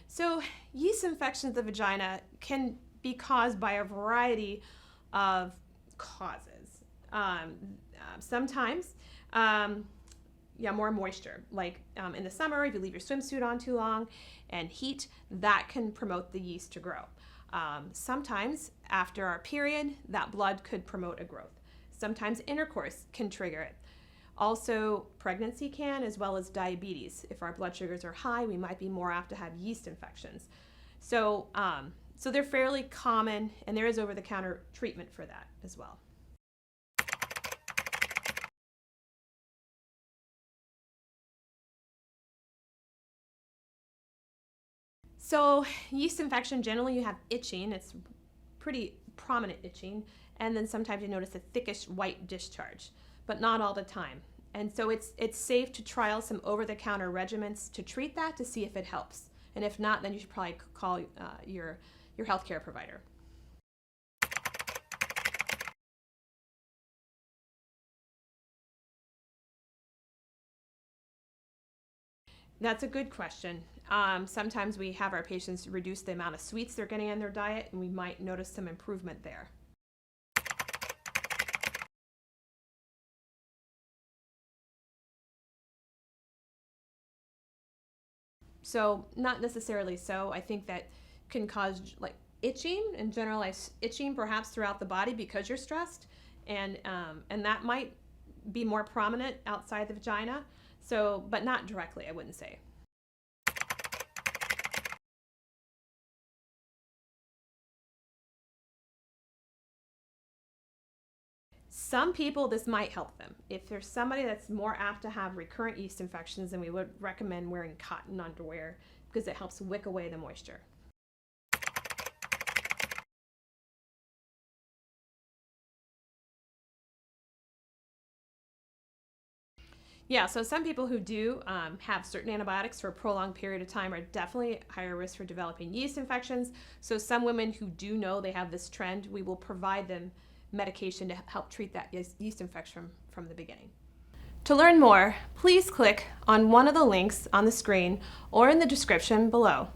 So yeast infections of the vagina can be caused by a variety of causes. Sometimes, more moisture, like in the summer, if you leave your swimsuit on too long, and heat, that can promote the yeast to grow. Sometimes after our period, that blood could promote a growth. Sometimes intercourse can trigger it. Also, pregnancy can, as well as diabetes. If our blood sugars are high, we might be more apt to have yeast infections. So they're fairly common, and there is over-the-counter treatment for that as well. So yeast infection, generally you have itching. It's pretty prominent itching. And then sometimes you notice a thickish white discharge, but not all the time. And so it's safe to trial some over-the-counter regimens to treat that to see if it helps. And if not, then you should probably call your healthcare provider. That's a good question. Sometimes we have our patients reduce the amount of sweets they're getting in their diet, and we might notice some improvement there. So not necessarily so. I think that can cause like itching and generalized itching perhaps throughout the body because you're stressed, and that might be more prominent outside the vagina. So, but not directly, I wouldn't say. Some people, this might help them. If there's somebody that's more apt to have recurrent yeast infections, then we would recommend wearing cotton underwear because it helps wick away the moisture. Yeah, so some people who do have certain antibiotics for a prolonged period of time are definitely higher risk for developing yeast infections. So some women who do know they have this trend, we will provide them medication to help treat that yeast infection from the beginning. To learn more, please click on one of the links on the screen or in the description below.